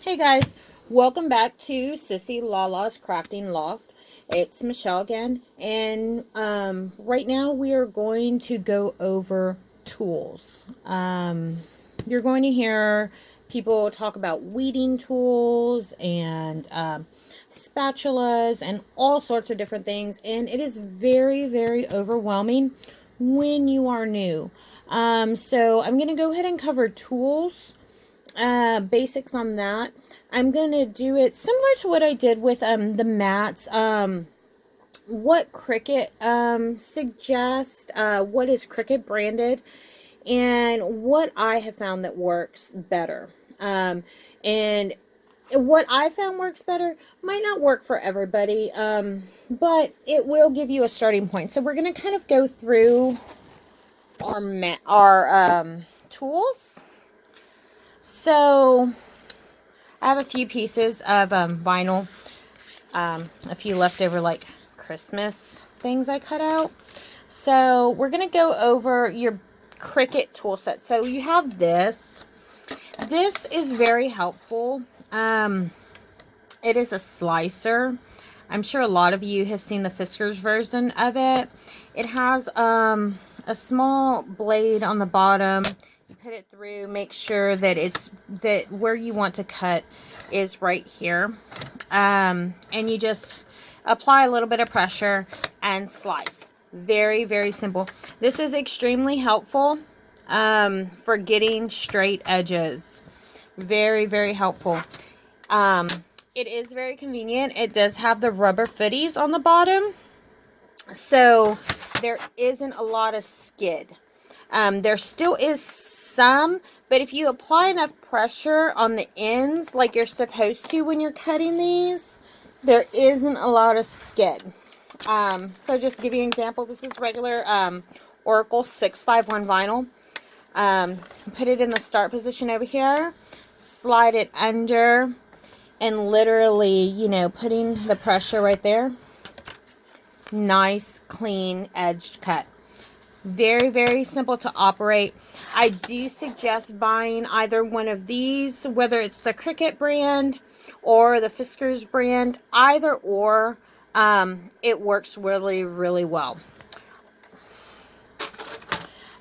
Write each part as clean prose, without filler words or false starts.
Hey guys, welcome back to Sissy Lala's Crafting Loft. It's Michelle again, and right now we are going to go over tools. You're going to hear people talk about weeding tools and spatulas and all sorts of different things, and it is very, very overwhelming when you are new. So I'm going to go ahead and cover tools, basics on that. I'm gonna do it similar to what I did with the mats. What Cricut suggests, what is Cricut branded, and what I have found that works better. And what I found works better might not work for everybody, but it will give you a starting point. So we're gonna kind of go through our tools. So I have a few pieces of vinyl, a few leftover like Christmas things I cut out. So we're going to go over your Cricut tool set. So you have this. This is very helpful. It is a slicer. I'm sure a lot of you have seen the Fiskars version of it. It has a small blade on the bottom. You put it through, make sure that that where you want to cut is right here. And you just apply a little bit of pressure and slice. Very, very simple. This is extremely helpful for getting straight edges. Very, very helpful. It is very convenient. It does have the rubber footies on the bottom, so there isn't a lot of skid. There still is some, but if you apply enough pressure on the ends like you're supposed to when you're cutting these, there isn't a lot of skid. So just to give you an example, this is regular Oracle 651 vinyl. Put it in the start position over here, slide it under, and literally, you know, putting the pressure right there. Nice, clean, edged cut. Very, very simple to operate. I do suggest buying either one of these, whether it's the Cricut brand or the Fiskars brand, either or. It works really, really well.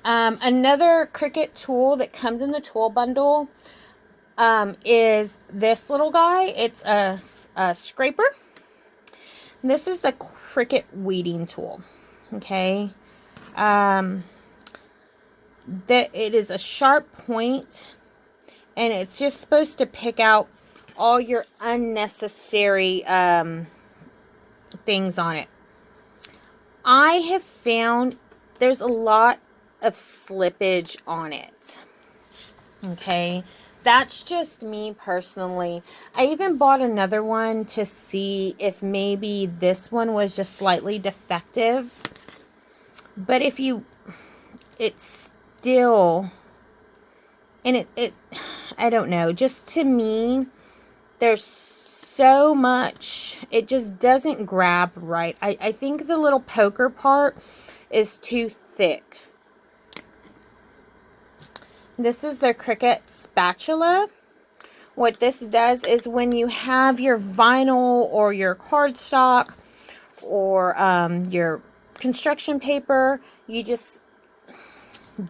Another Cricut tool that comes in the tool bundle is this little guy. It's a scraper. This is the Cricut weeding tool. Okay. That it is a sharp point, and it's just supposed to pick out all your unnecessary things on it. I have found there's a lot of slippage on it. Okay, that's just me personally. I even bought another one to see if maybe this one was just slightly defective. But if you, it's still, and I don't know, just to me, there's so much, it just doesn't grab right. I think the little poker part is too thick. This is the Cricut spatula. What this does is when you have your vinyl or your cardstock or your construction paper, you just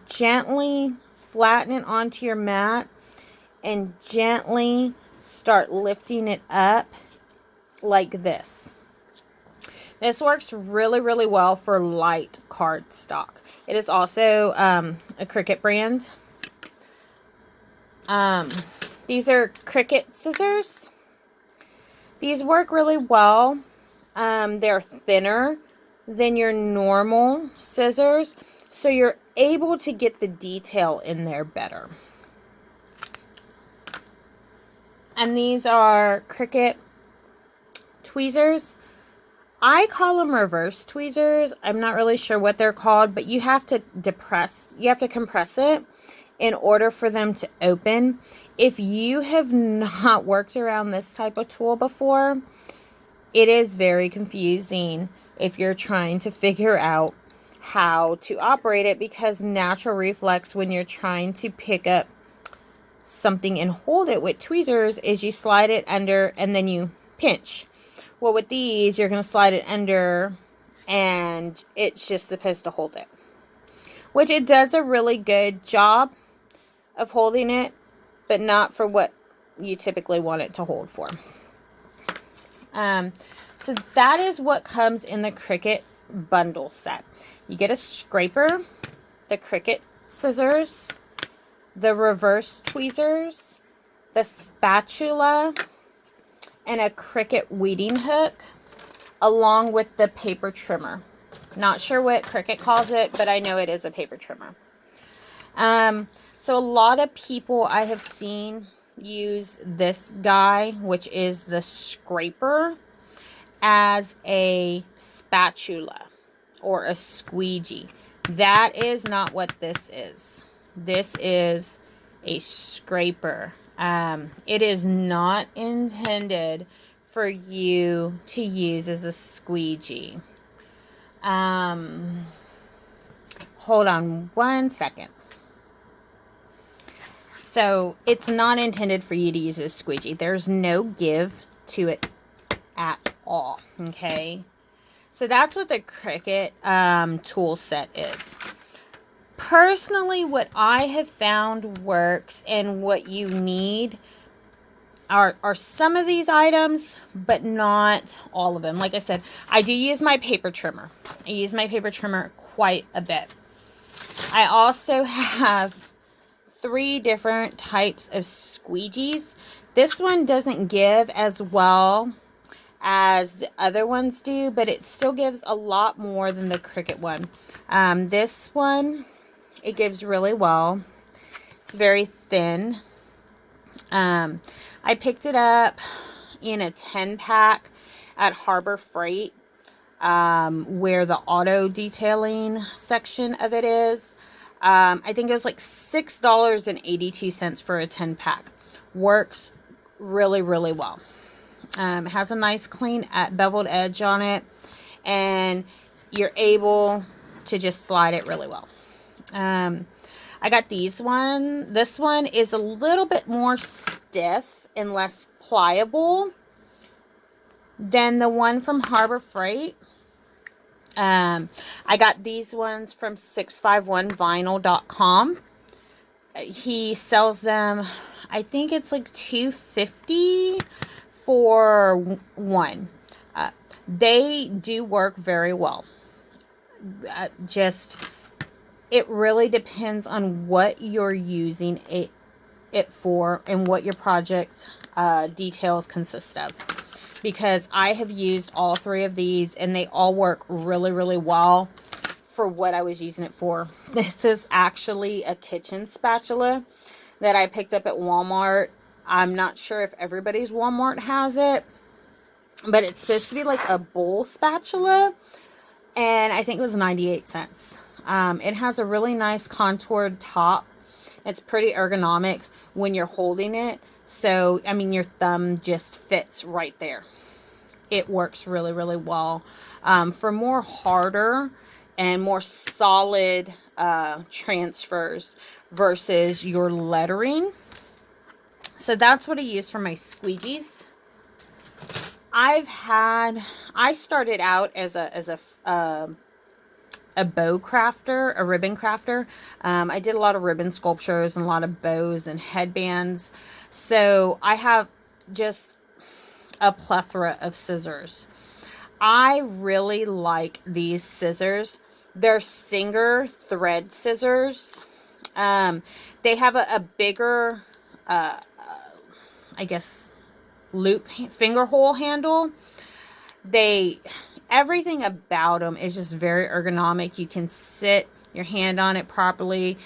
gently flatten it onto your mat and gently start lifting it up like this. This works really, really well for light cardstock. It is also a Cricut brand. These are Cricut scissors. These work really well. They're thinner than your normal scissors, so you're able to get the detail in there better. And these are Cricut tweezers. I call them reverse tweezers. I'm not really sure what they're called, but you have to compress it in order for them to open. If you have not worked around this type of tool before, it is very confusing if you're trying to figure out how to operate it, because natural reflex when you're trying to pick up something and hold it with tweezers is you slide it under and then you pinch. Well, with these, you're going to slide it under and it's just supposed to hold it, which it does a really good job of holding it, but not for what you typically want it to hold for. So that is what comes in the Cricut bundle set. You get a scraper, the Cricut scissors, the reverse tweezers, the spatula, and a Cricut weeding hook, along with the paper trimmer. Not sure what Cricut calls it, but I know it is a paper trimmer. So a lot of people I have seen use this guy, which is the scraper, as a spatula or a squeegee. That is not what this is. This is a scraper. It is not intended for you to use as a squeegee. Hold on one second. So it's not intended for you to use as a squeegee. There's no give to it at all. Okay. So that's what the Cricut tool set is. Personally, what I have found works and what you need are some of these items, but not all of them. Like I said, I do use my paper trimmer. I use my paper trimmer quite a bit. I also have 3 different types of squeegees. This one doesn't give as well as the other ones do, but it still gives a lot more than the Cricut one. This one, it gives really well. It's very thin. I picked it up in a 10-pack at Harbor Freight, where the auto detailing section of it is. I think it was like $6.82 for a 10-pack. Works really, really well. It has a nice clean beveled edge on it, and you're able to just slide it really well. I got these one. This one is a little bit more stiff and less pliable than the one from Harbor Freight. I got these ones from 651vinyl.com. He sells them, I think it's like $2.50 for one. They do work very well. It really depends on what you're using it for and what your project details consist of. Because I have used all 3 of these and they all work really, really well for what I was using it for. This is actually a kitchen spatula that I picked up at Walmart. I'm not sure if everybody's Walmart has it, but it's supposed to be like a bowl spatula, and I think it was 98 cents. It has a really nice contoured top. It's pretty ergonomic when you're holding it. So, I mean, your thumb just fits right there. It works really, really well. For more harder and more solid transfers versus your lettering. So that's what I use for my squeegees. I started out as a bow crafter, a ribbon crafter. I did a lot of ribbon sculptures and a lot of bows and headbands. So I have just a plethora of scissors. I really like these scissors. They're Singer thread scissors. They have a bigger, I guess, loop finger hole handle. Everything about them is just very ergonomic. You can sit your hand on it properly.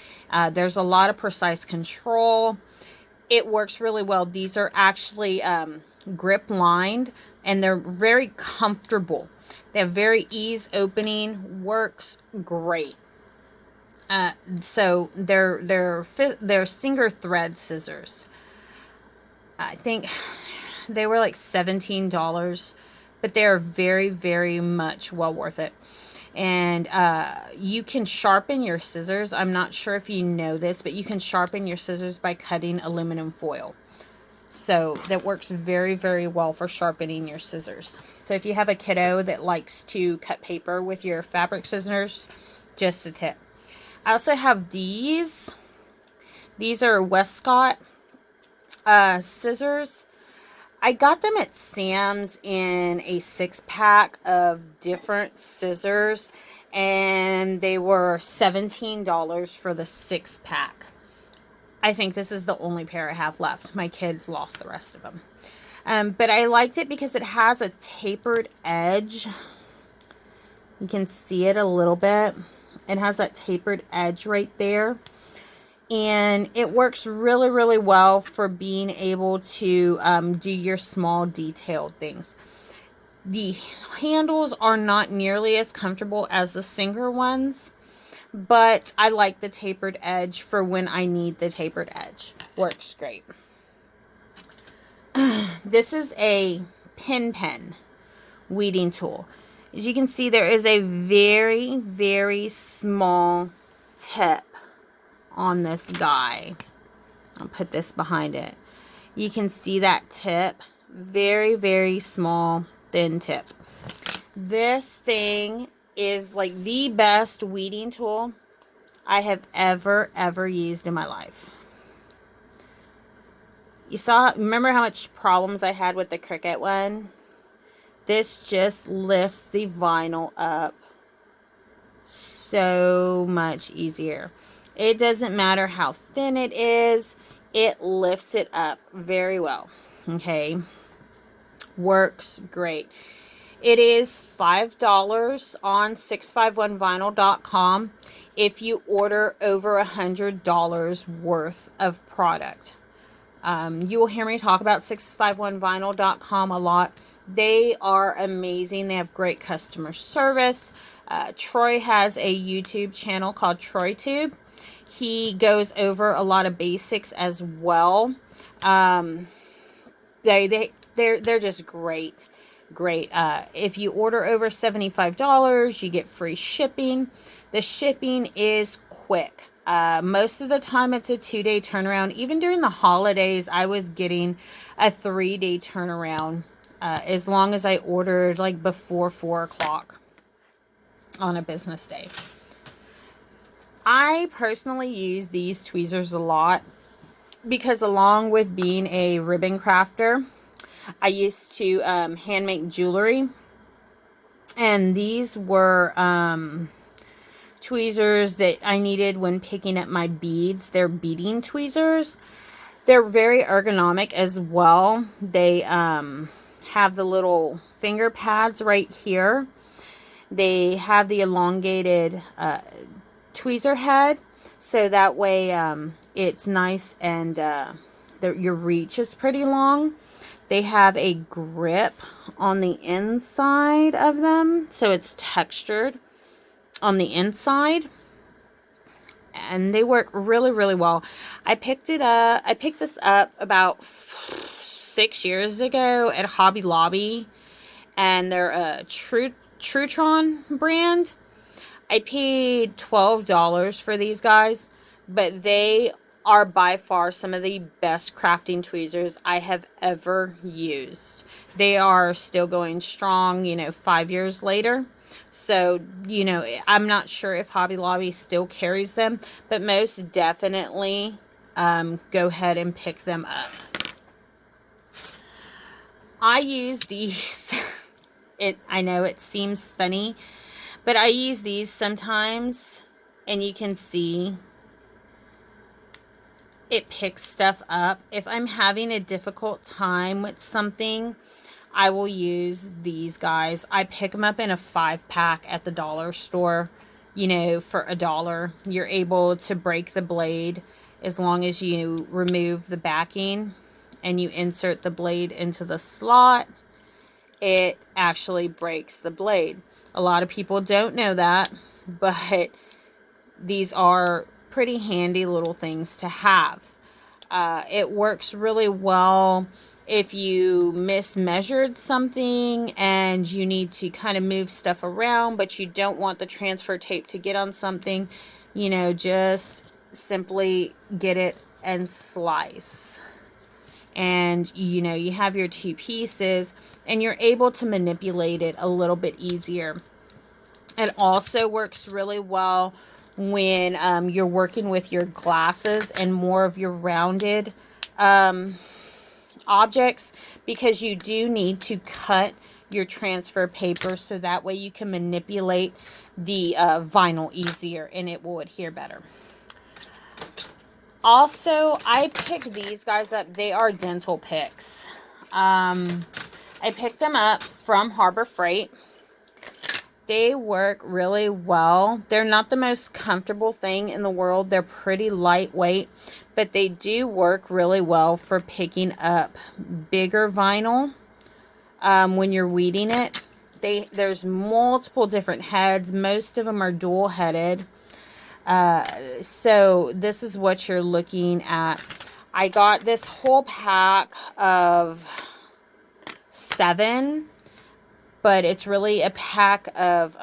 There's a lot of precise control. It works really well. These are actually grip lined and they're very comfortable. They have very ease opening. Works great. So they're Singer thread scissors. I think they were like $17, but they are very, very much well worth it. And you can sharpen your scissors. I'm not sure if you know this, but you can sharpen your scissors by cutting aluminum foil. So that works very, very well for sharpening your scissors. So if you have a kiddo that likes to cut paper with your fabric scissors, just a tip. I also have these. These are Westcott scissors. I got them at Sam's in a 6-pack of different scissors, and they were $17 for the 6-pack. I think this is the only pair I have left. My kids lost the rest of them. But I liked it because it has a tapered edge. You can see it a little bit. It has that tapered edge right there. And it works really, really well for being able to do your small detailed things. The handles are not nearly as comfortable as the Singer ones, but I like the tapered edge for when I need the tapered edge. Works great. This is a pen weeding tool. As you can see, there is a very, very small tip on this guy. I'll put this behind it. You can see that tip. Very, very small, thin tip. This thing is like the best weeding tool I have ever used in my life. Remember how much problems I had with the Cricut one? This just lifts the vinyl up so much easier. It doesn't matter how thin it is, it lifts it up very well. Okay, works great. It is $5 on 651vinyl.com if you order over $100 worth of product. You will hear me talk about 651vinyl.com a lot. They are amazing. They have great customer service. Troy has a YouTube channel called TroyTube. He goes over a lot of basics as well. They're just great. If you order over $75, you get free shipping. The shipping is quick. Most of the time it's a 2-day turnaround. Even during the holidays, I was getting a 3-day turnaround as long as I ordered like before 4 o'clock on a business day. I personally use these tweezers a lot because along with being a ribbon crafter, I used to hand make jewelry, and these were tweezers that I needed when picking up my beads. They're beading tweezers. They're very ergonomic as well. They have the little finger pads right here. They have the elongated tweezer head, so that way it's nice and your reach is pretty long. They have a grip on the inside of them, so it's textured on the inside, and they work really, really well. I picked this up about 6 years ago at Hobby Lobby, and they're a Trutron brand. I paid $12 for these guys, but they are by far some of the best crafting tweezers I have ever used. They are still going strong, 5 years later. So, I'm not sure if Hobby Lobby still carries them, but most definitely go ahead and pick them up. I use these. I know it seems funny, but I use these sometimes, and you can see it picks stuff up. If I'm having a difficult time with something, I will use these guys. I pick them up in a 5-pack at the dollar store, for $1. You're able to break the blade as long as you remove the backing and you insert the blade into the slot. It actually breaks the blade. A lot of people don't know that, but these are pretty handy little things to have. It works really well if you mismeasured something and you need to kind of move stuff around, but you don't want the transfer tape to get on something, you know, just simply get it and slice. And, you know, you have your two pieces and you're able to manipulate it a little bit easier. It also works really well when you're working with your glasses and more of your rounded objects, because you do need to cut your transfer paper so that way you can manipulate the vinyl easier and it will adhere better. Also, I picked these guys up. They are dental picks. I picked them up from Harbor Freight. They work really well. They're not the most comfortable thing in the world. They're pretty lightweight, but they do work really well for picking up bigger vinyl when you're weeding it. There's multiple different heads. Most of them are dual headed. So this is what you're looking at. I got this whole pack of 7. But it's really a pack of,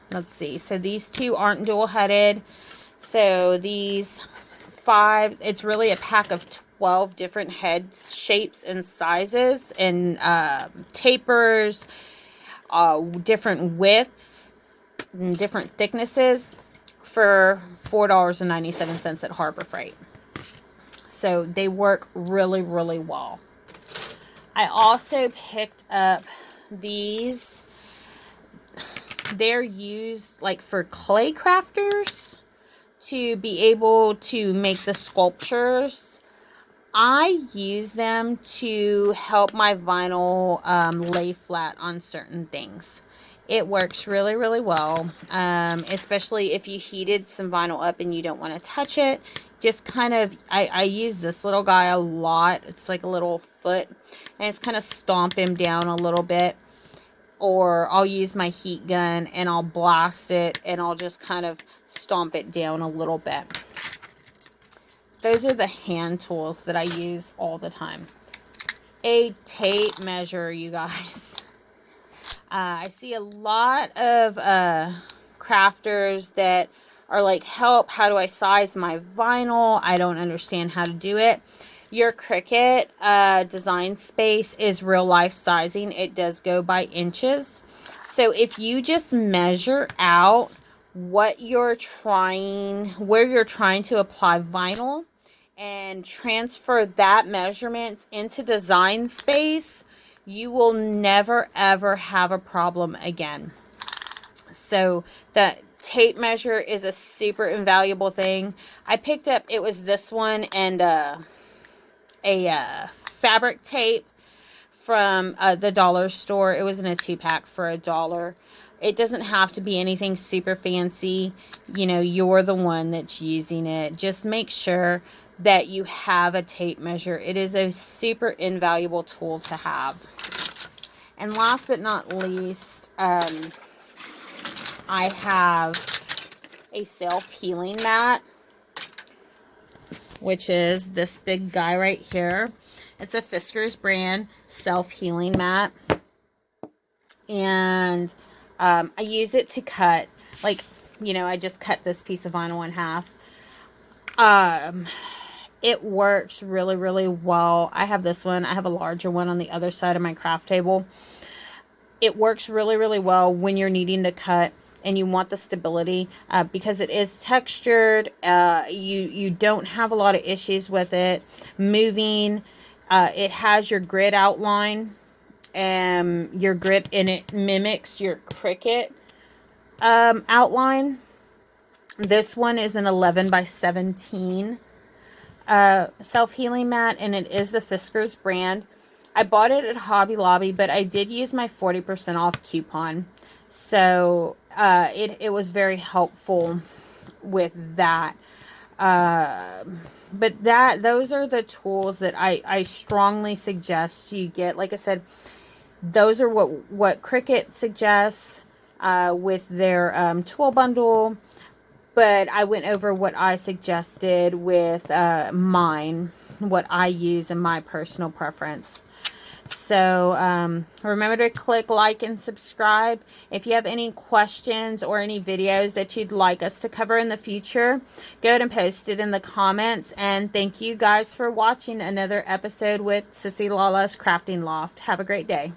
let's see. So these 2 aren't dual-headed. So these 5, it's really a pack of 12 different head shapes and sizes and tapers, different widths and different thicknesses for $4.97 at Harbor Freight. So they work really, really well. I also picked up these. They're used like for clay crafters to be able to make the sculptures. I use them to help my vinyl lay flat on certain things. It works really, really well, especially if you heated some vinyl up and you don't want to touch it. Just kind of, I use this little guy a lot. It's like a little foot, and it's kind of stomp him down a little bit. Or I'll use my heat gun and I'll blast it and I'll just kind of stomp it down a little bit. Those are the hand tools that I use all the time. A tape measure, you guys. I see a lot of crafters that are like, help, how do I size my vinyl? I don't understand how to do it. Your Cricut design space is real life sizing. It does go by inches. So if you just measure out where you're trying to apply vinyl and transfer that measurements into design space, you will never ever have a problem again. So that tape measure is a super invaluable thing. I picked up, it was this one and a fabric tape from the dollar store. It was in a 2-pack for $1. It doesn't have to be anything super fancy. You know, you're the one that's using it. Just make sure that you have a tape measure. It is a super invaluable tool to have. And last but not least, I have a self-healing mat, which is this big guy right here. It's a Fiskars brand self-healing mat. And I use it to cut, like, you know, I just cut this piece of vinyl in half. It works really, really well. I have this one. I have a larger one on the other side of my craft table. It works really, really well when you're needing to cut and you want the stability because it is textured. You don't have a lot of issues with it moving. It has your grid outline. Your grid, and it mimics your Cricut outline. This one is an 11 by 17 self-healing mat, and it is the Fiskars brand. I bought it at Hobby Lobby, but I did use my 40% off coupon. So it was very helpful with that. But those are the tools that I strongly suggest you get. Like I said, those are what Cricut suggests with their tool bundle. But I went over what I suggested with mine. what I use and my personal preference. So remember to click like and subscribe. If you have any questions or any videos that you'd like us to cover in the future, go ahead and post it in the comments. And thank you guys for watching another episode with Sissy Lala's Crafting Loft. Have a great day.